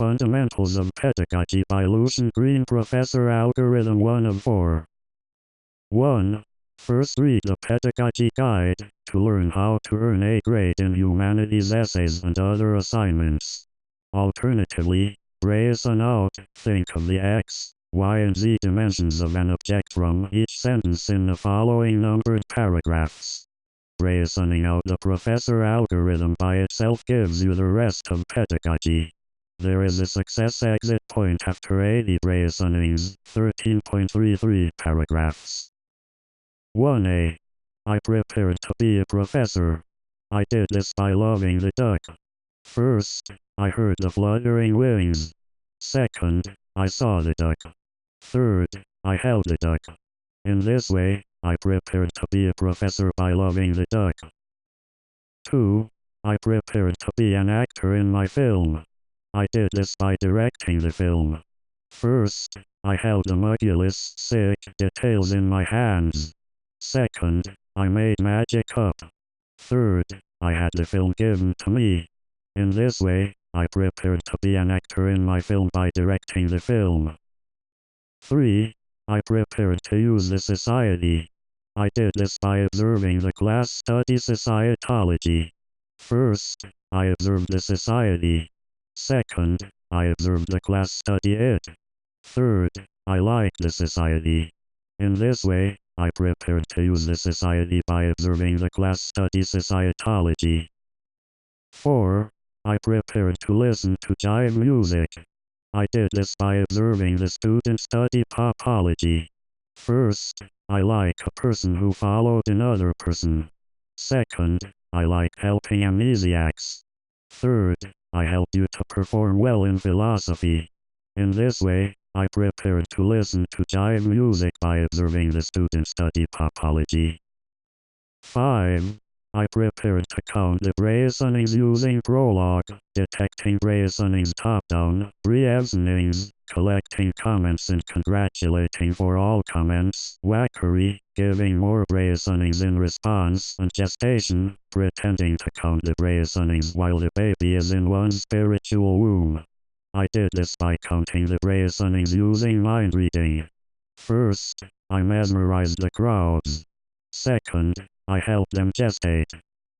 Fundamentals of Pedagogy by Lucian Green Professor Algorithm 1 of 4. 1. First read the Pedagogy Guide to learn how to earn a grade in humanities essays and other assignments. Alternatively, brazen out, think of the x, y and z dimensions of an object from each sentence in the following numbered paragraphs. Brazening out the professor algorithm by itself gives you the rest of pedagogy. There is a success exit point after 80 brazenings, 13.33 paragraphs. 1a. I prepared to be a professor. I did this by loving the duck. First, I heard the fluttering wings. Second, I saw the duck. Third, I held the duck. In this way, I prepared to be a professor by loving the duck. 2. I prepared to be an actor in my film. I did this by directing the film. First, I held the mugulous, sick details in my hands. Second, I made magic up. Third, I had the film given to me. In this way, I prepared to be an actor in my film by directing the film. 3. I prepared to use the society. I did this by observing the class study societology. First, I observed the society. Second, I observed the class study it. Third, I liked the society. In this way, I prepared to use the society by observing the class study societology. 4. I prepared to listen to jive music. I did this by observing the student study popology. First, I like a person who followed another person. Second, I like helping amnesiacs. Third, I help you to perform well in philosophy. In this way, I prepared to listen to jive music by observing the student study popology. 5. I prepared to count the brazenings using prologue, detecting brazenings top-down, brazenings, collecting comments and congratulating for all comments, wackery, giving more brazenings in response, and gestation, pretending to count the brazenings while the baby is in one's spiritual womb. I did this by counting the brazenings using mind reading. First, I mesmerized the crowds. Second, I helped them gestate.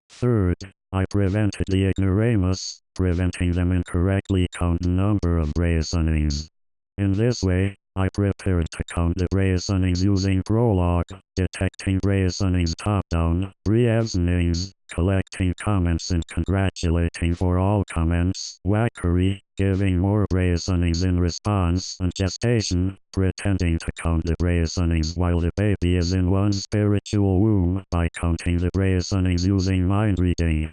Third, I prevented the ignoramus, preventing them incorrectly count the number of brazenings. In this way, I prepared to count the brazenings using prologue, detecting brazenings top-down, brazenings, collecting comments and congratulating for all comments, wackery, giving more brazenings in response, and gestation, pretending to count the brazenings while the baby is in one's spiritual womb by counting the brazenings using mind reading.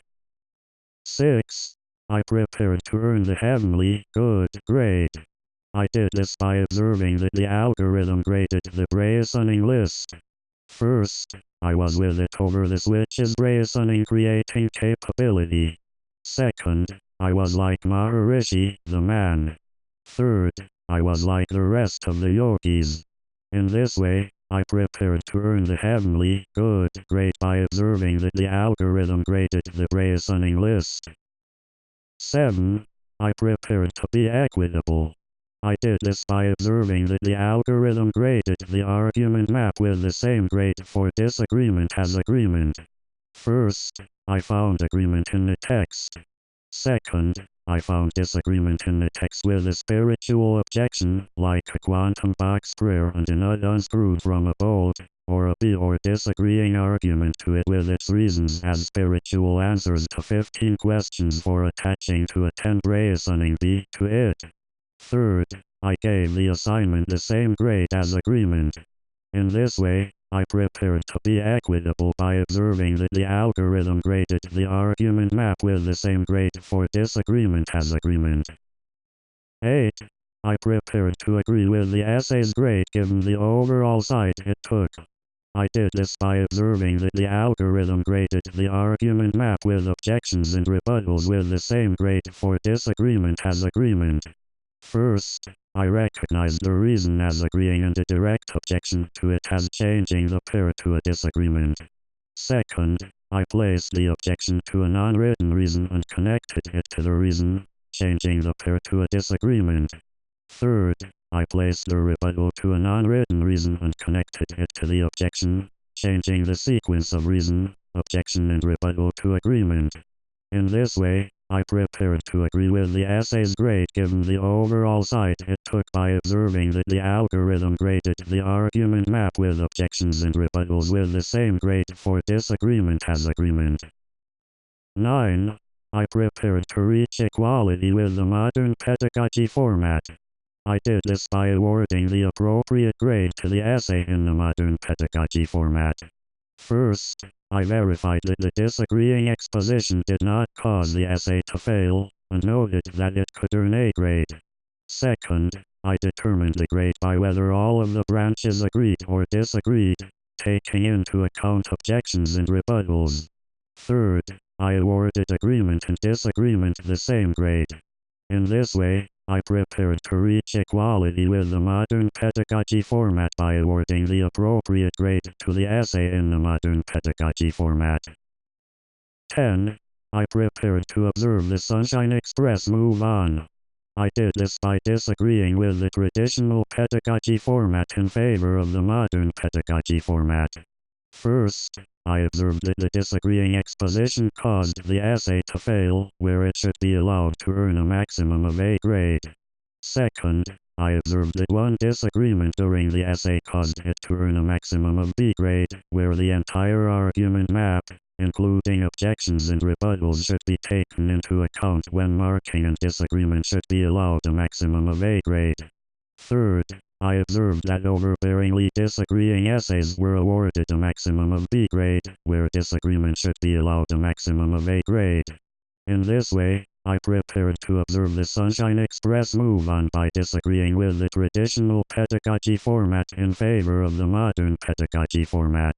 6. I prepared to earn the heavenly, good grade. I did this by observing that the algorithm graded the brazening list. First, I was with it over the switch's brazening creating capability. Second, I was like Maharishi, the man. Third, I was like the rest of the yogis. In this way, I prepared to earn the heavenly, good grade by observing that the algorithm graded the brazening list. 7. I prepared to be equitable. I did this by observing that the algorithm graded the argument map with the same grade for disagreement as agreement. First, I found agreement in the text. Second, I found disagreement in the text with a spiritual objection, like a quantum box prayer and a nut unscrewed from a bolt, or a B or disagreeing argument to it with its reasons as spiritual answers to 15 questions for attaching to a 10 brazening B to it. Third, I gave the assignment the same grade as agreement. In this way, I prepared to be equitable by observing that the algorithm graded the argument map with the same grade for disagreement as agreement. 8. I prepared to agree with the essay's grade given the overall side it took. I did this by observing that the algorithm graded the argument map with objections and rebuttals with the same grade for disagreement as agreement. First, I recognized the reason as agreeing and a direct objection to it as changing the pair to a disagreement. Second, I placed the objection to a non-written reason and connected it to the reason, changing the pair to a disagreement. Third, I placed the rebuttal to a non-written reason and connected it to the objection, changing the sequence of reason, objection and rebuttal to agreement. In this way, I prepared to agree with the essay's grade given the overall site it took by observing that the algorithm graded the argument map with objections and rebuttals with the same grade for disagreement as agreement. 9. I prepared to reach equality with the modern pedagogy format. I did this by awarding the appropriate grade to the essay in the modern pedagogy format. First, I verified that the disagreeing exposition did not cause the essay to fail, and noted that it could earn a grade. Second, I determined the grade by whether all of the branches agreed or disagreed, taking into account objections and rebuttals. Third, I awarded agreement and disagreement the same grade. In this way, I prepared to reach equality with the modern pedagogy format by awarding the appropriate grade to the essay in the modern pedagogy format. 10. I prepared to observe the Sunshine Express move on. I did this by disagreeing with the traditional pedagogy format in favor of the modern pedagogy format. First, I observed that the disagreeing exposition caused the essay to fail, where it should be allowed to earn a maximum of A grade. Second, I observed that one disagreement during the essay caused it to earn a maximum of B grade, where the entire argument map, including objections and rebuttals, should be taken into account when marking, and disagreement should be allowed a maximum of A grade. Third, I observed that overbearingly disagreeing essays were awarded a maximum of B grade, where disagreement should be allowed a maximum of A grade. In this way, I prepared to observe the Sunshine Express move on by disagreeing with the traditional pedagogy format in favor of the modern pedagogy format.